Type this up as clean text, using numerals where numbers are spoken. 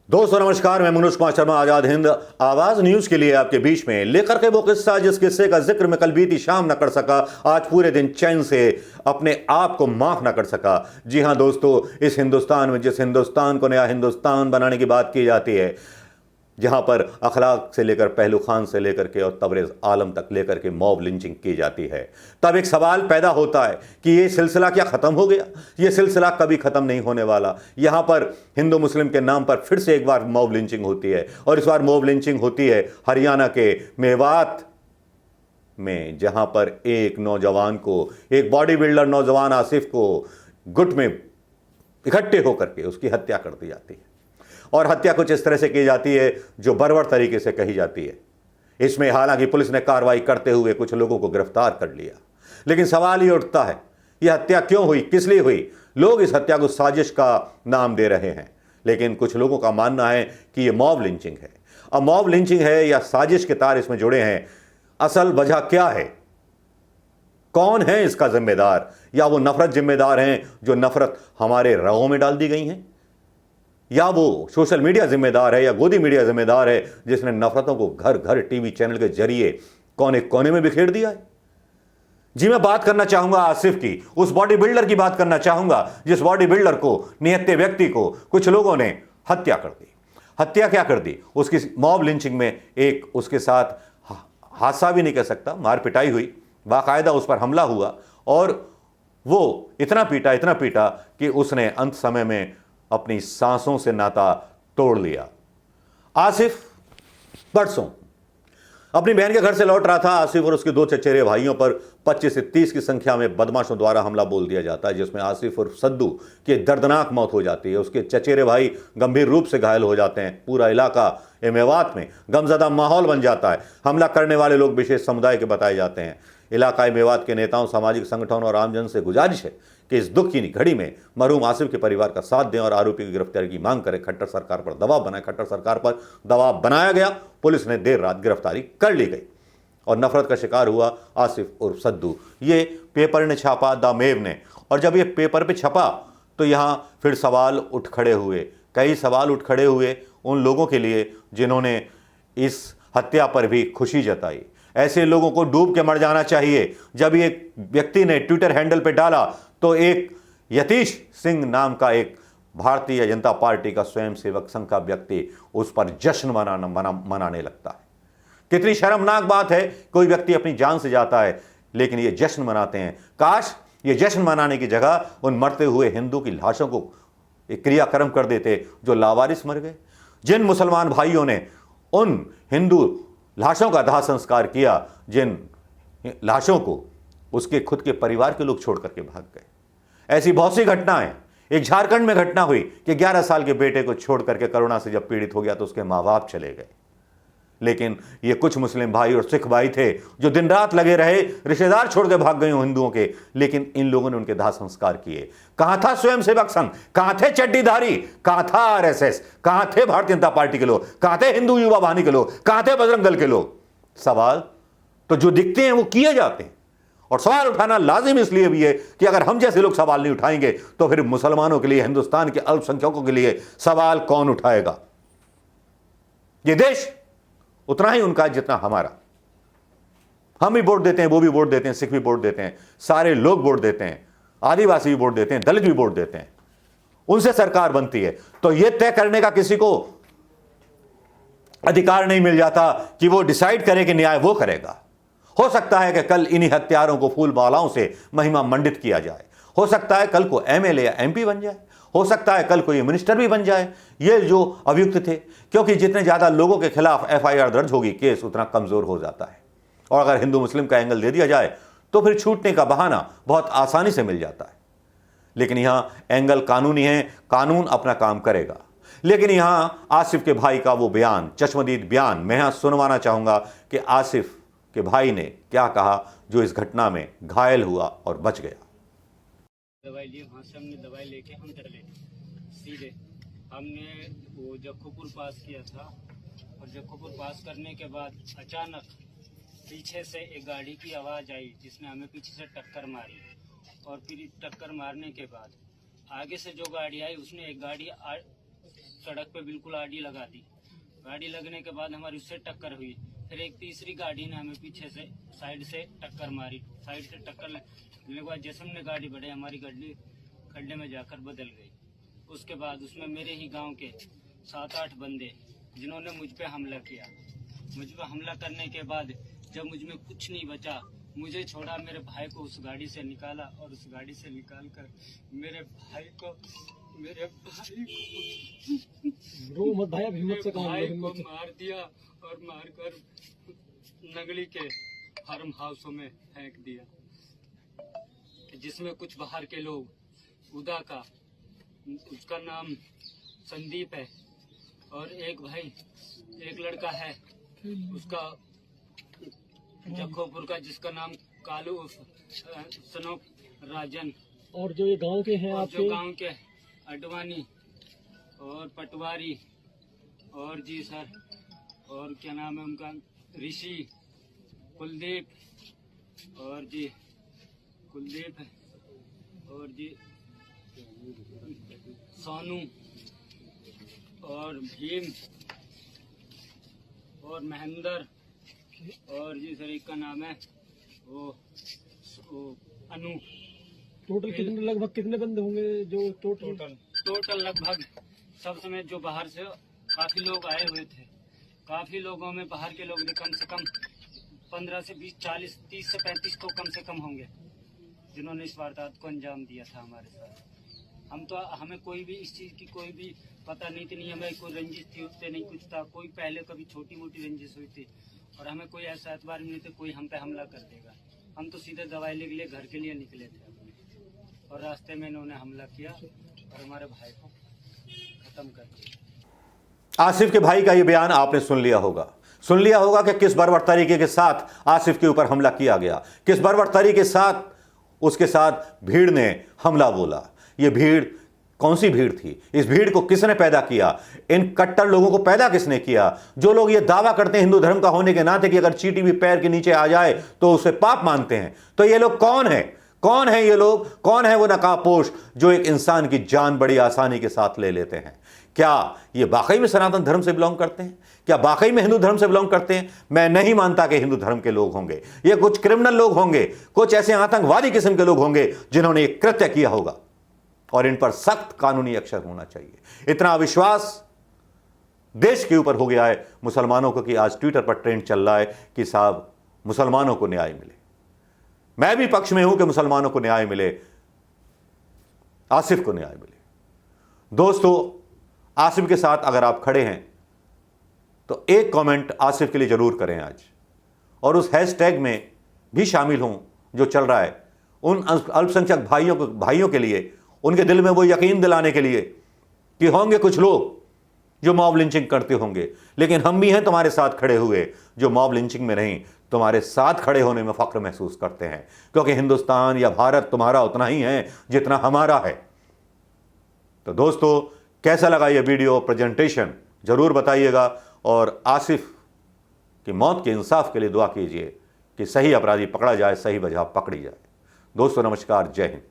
दोस्तों नमस्कार, मैं मनोज कुमार शर्मा आजाद हिंद आवाज न्यूज के लिए आपके बीच में लेकर के वो किस्सा जिस किस्से का जिक्र मैं कल बीती शाम न कर सका, आज पूरे दिन चैन से अपने आप को माफ न कर सका। जी हां दोस्तों, इस हिंदुस्तान में जिस हिंदुस्तान को नया हिंदुस्तान बनाने की बात की जाती है, जहां पर अखलाक से लेकर पहलू खान से लेकर के और तबरेज आलम तक लेकर के मॉब लिंचिंग की जाती है, तब एक सवाल पैदा होता है कि ये सिलसिला क्या खत्म हो गया? ये सिलसिला कभी खत्म नहीं होने वाला। यहां पर हिंदू मुस्लिम के नाम पर फिर से एक बार मॉब लिंचिंग होती है, और इस बार मॉब लिंचिंग होती है हरियाणा के मेवात में, जहां पर एक नौजवान को, एक बॉडी बिल्डर नौजवान आसिफ को गुट में इकट्ठे होकर के उसकी हत्या कर दी जाती है। और हत्या कुछ इस तरह से की जाती है जो बर्बर तरीके से कही जाती है। इसमें हालांकि पुलिस ने कार्रवाई करते हुए कुछ लोगों को गिरफ्तार कर लिया, लेकिन सवाल ये उठता है, यह हत्या क्यों हुई, किस लिए हुई? लोग इस हत्या को साजिश का नाम दे रहे हैं, लेकिन कुछ लोगों का मानना है कि यह मॉब लिंचिंग है। अब मॉब लिंचिंग है या साजिश के तार इसमें जुड़े हैं, असल वजह क्या है? कौन है इसका जिम्मेदार? या वो नफरत जिम्मेदार हैं जो नफरत हमारे रगों में डाल दी गई हैं, या वो सोशल मीडिया जिम्मेदार है, या गोदी मीडिया जिम्मेदार है जिसने नफरतों को घर घर टीवी चैनल के जरिए कोने कोने में बिखेर दिया है? जी मैं बात करना चाहूंगा आसिफ की, उस बॉडी बिल्डर की बात करना चाहूंगा जिस बॉडी बिल्डर को, निहत्थे व्यक्ति को कुछ लोगों ने हत्या कर दी। हत्या क्या कर दी? उसकी मॉब लिंचिंग में एक उसके साथ हादसा भी नहीं कह सकता, मार पिटाई हुई, बाकायदा उस पर हमला हुआ, और वो इतना पीटा कि उसने अंत समय में अपनी सांसों से नाता तोड़ लिया। आसिफ परसों अपनी बहन के घर से लौट रहा था। आसिफ और उसके दो चचेरे भाइयों पर 25 से 30 की संख्या में बदमाशों द्वारा हमला बोल दिया जाता है, जिसमें आसिफ और सद्दू की दर्दनाक मौत हो जाती है। उसके चचेरे भाई गंभीर रूप से घायल हो जाते हैं। पूरा इलाका मेवात में गमजदा माहौल बन जाता है। हमला करने वाले लोग विशेष समुदाय के बताए जाते हैं। इलाकाई मेवात के नेताओं, सामाजिक संगठनों और आमजन से गुजारिश है कि इस दुख की घड़ी में मरहूम आसिफ के परिवार का साथ दें और आरोपी की गिरफ्तारी की मांग करें। खट्टर सरकार पर दबाव बनाए। खट्टर सरकार पर दबाव बनाया गया, पुलिस ने देर रात गिरफ्तारी कर ली गई और नफरत का शिकार हुआ आसिफ उर्फ सद्दू। ये पेपर ने छापा, द मेव ने, और जब ये पेपर पे छपा तो यहाँ फिर सवाल उठ खड़े हुए, कई सवाल उठ खड़े हुए उन लोगों के लिए जिन्होंने इस हत्या पर भी खुशी जताई। ऐसे लोगों को डूब के मर जाना चाहिए। जब एक व्यक्ति ने ट्विटर हैंडल पे डाला तो एक यतीश सिंह नाम का एक भारतीय जनता पार्टी का स्वयंसेवक संघ का व्यक्ति उस पर जश्न मनाने लगता है। कितनी शर्मनाक बात है, कोई व्यक्ति अपनी जान से जाता है लेकिन ये जश्न मनाते हैं। काश ये जश्न मनाने की जगह उन मरते हुए हिंदू की लाशों को एक क्रियाक्रम कर देते जो लावारिस मर गए। जिन मुसलमान भाइयों ने उन हिंदू लाशों का दाह संस्कार किया, जिन लाशों को उसके खुद के परिवार के लोग छोड़ करके भाग गए। ऐसी बहुत सी घटनाएं। एक झारखंड में घटना हुई कि 11 साल के बेटे को छोड़ करके कोरोना से जब पीड़ित हो गया तो उसके माँ बाप चले गए। लेकिन ये कुछ मुस्लिम भाई और सिख भाई थे जो दिन रात लगे रहे, रिश्तेदार छोड़ के भाग गए हिंदुओं के, लेकिन इन लोगों ने उनके दाह संस्कार किए। कहां था स्वयंसेवक संघ? कहां थे चड्डीधारी? कहां था आरएसएस? कहां थे भारतीय जनता पार्टी के लोग? कहां थे हिंदू युवा वाहिनी के लोग? कहां थे बजरंग दल के लोग? सवाल तो जो दिखते हैं वो किए जाते हैं, और सवाल उठाना लाजिम इसलिए भी है कि अगर हम जैसे लोग सवाल नहीं उठाएंगे तो फिर मुसलमानों के लिए, हिंदुस्तान के अल्पसंख्यकों के लिए सवाल कौन उठाएगा? ये देश उतना ही उनका जितना हमारा। हम भी वोट देते हैं, वो भी वोट देते हैं, सिख भी वोट देते हैं, सारे लोग वोट देते हैं, आदिवासी भी वोट देते हैं, दलित भी वोट देते हैं। उनसे सरकार बनती है तो यह तय करने का किसी को अधिकार नहीं मिल जाता कि वो डिसाइड करे कि न्याय वो करेगा। हो सकता है कि कल इन्हीं हत्यारों को फूल मालाओं से महिमा मंडित किया जाए। हो सकता है कल को एमएलए या एमपी बन जाए। हो सकता है कल को ये मिनिस्टर भी बन जाए, ये जो अभियुक्त थे, क्योंकि जितने ज्यादा लोगों के खिलाफ एफआईआर दर्ज होगी, केस उतना कमजोर हो जाता है। और अगर हिंदू मुस्लिम का एंगल दे दिया जाए तो फिर छूटने का बहाना बहुत आसानी से मिल जाता है। लेकिन यहां एंगल कानूनी है, कानून अपना काम करेगा। लेकिन यहां आसिफ के भाई का वो बयान, चश्मदीद बयान, मैं यहां सुनवाना चाहूंगा कि आसिफ के भाई ने क्या कहा जो इस घटना में घायल हुआ और बच गया। दवाई लिए, वहाँ से हमने दवाई लेके हम चले सीधे। हमने वो जक्खूपुर पास किया था, और जक्खूपुर पास करने के बाद अचानक पीछे से एक गाड़ी की आवाज़ आई जिसने हमें पीछे से टक्कर मारी। और फिर टक्कर मारने के बाद आगे से जो गाड़ी आई उसने एक गाड़ी सड़क पे बिल्कुल आड़ी लगा दी। गाड़ी लगने के बाद हमारी उससे टक्कर हुई। फिर एक तीसरी गाड़ी ने हमें पीछे से साइड से टक्कर मारी। साइड से टक्कर लगने के बाद जैसे हमने गाड़ी बढ़ाई, हमारी गाड़ी खड्डे में जाकर बदल गई। उसके बाद उसमें मेरे ही गांव के 7-8 बंदे जिन्होंने मुझ पे हमला किया। मुझ पे हमला करने के बाद जब मुझ में कुछ नहीं बचा, मुझे छोड़ा, मेरे भाई को उस गाड़ी से निकाला और उस गाड़ी से निकाल कर मेरे भाई को रो मत भाई, अब हिम्मत से काम लो, भाई को हिम्मत से। मार दिया और मारकर नगली के फार्म हाउसों में फेंक दिया, जिसमें कुछ बाहर के लोग, उदा का, उसका नाम संदीप है, और एक भाई, एक लड़का है उसका जखोपुर का, जिसका नाम कालू सनोप राजन, और जो ये गांव के हैं और आपके, जो गांव के अडवाणी और पटवारी और जी सर, और क्या नाम है उनका, ऋषि, कुलदीप और जी कुलदीप और जी सोनू और भीम और महेंद्र और जी सर एक का नाम है वो अनु। टोटल कितने, लगभग कितने बंदे होंगे जो टोटल लगभग सब समेत जो बाहर से काफी लोग आए हुए थे। काफी लोगों में बाहर के लोग भी कम से कम 15 से 20, 40, 30 से 35 तो कम से कम होंगे, जिन्होंने इस वारदात को अंजाम दिया था हमारे साथ। हमें कोई भी इस चीज की कोई भी पता नहीं थी, नहीं हमें कोई रंजिश थी उससे, नहीं कुछ था, कोई पहले कभी छोटी मोटी रंजिश हुई थी, और हमें कोई ऐसा एतबार नहीं था कोई हम पे हमला कर देगा। हम तो सीधे दवाई लेके लिए घर के लिए निकले थे अपने, और रास्ते में इन्होंने हमला किया और हमारे भाई को खत्म कर दिया। आसिफ के भाई का यह बयान आपने सुन लिया होगा कि किस बर्बर तरीके के साथ आसिफ के ऊपर हमला किया गया, किस बर्बर तरीके के साथ उसके साथ भीड़ ने हमला बोला। यह भीड़ कौन सी भीड़ थी? इस भीड़ को किसने पैदा किया? इन कट्टर लोगों को पैदा किसने किया? जो लोग ये दावा करते हैं हिंदू धर्म का होने के नाते कि अगर चींटी भी पैर के नीचे आ जाए तो उसे पाप मानते हैं, तो ये लोग कौन हैं? कौन है ये लोग? कौन है वो नकाबपोश जो एक इंसान की जान बड़ी आसानी के साथ ले लेते हैं? क्या ये वाकई में सनातन धर्म से बिलोंग करते हैं? क्या वाकई में हिंदू धर्म से बिलोंग करते हैं? मैं नहीं मानता कि हिंदू धर्म के लोग होंगे। ये कुछ क्रिमिनल लोग होंगे, कुछ ऐसे आतंकवादी किस्म के लोग होंगे जिन्होंने ये कृत्य किया होगा, और इन पर सख्त कानूनी एक्शन होना चाहिए। इतना अविश्वास देश के ऊपर हो गया है मुसलमानों को कि आज ट्विटर पर ट्रेंड चल रहा है कि साहब मुसलमानों को न्याय मिले। मैं भी पक्ष में हूं कि मुसलमानों को न्याय मिले, आसिफ को न्याय मिले। दोस्तों, आसिफ के साथ अगर आप खड़े हैं तो एक कमेंट आसिफ के लिए जरूर करें आज, और उस हैशटैग में भी शामिल हों जो चल रहा है उन अल्पसंख्यक भाइयों के लिए, उनके दिल में वो यकीन दिलाने के लिए कि होंगे कुछ लोग जो मॉब लिंचिंग करते होंगे, लेकिन हम भी हैं तुम्हारे साथ खड़े हुए जो मॉब लिंचिंग में नहीं, तुम्हारे साथ खड़े होने में फख्र महसूस करते हैं, क्योंकि हिंदुस्तान या भारत तुम्हारा उतना ही है जितना हमारा है। तो दोस्तों, कैसा लगा ये वीडियो प्रेजेंटेशन जरूर बताइएगा, और आसिफ की मौत के इंसाफ के लिए दुआ कीजिए कि सही अपराधी पकड़ा जाए, सही वजह पकड़ी जाए। दोस्तों नमस्कार, जय हिंद।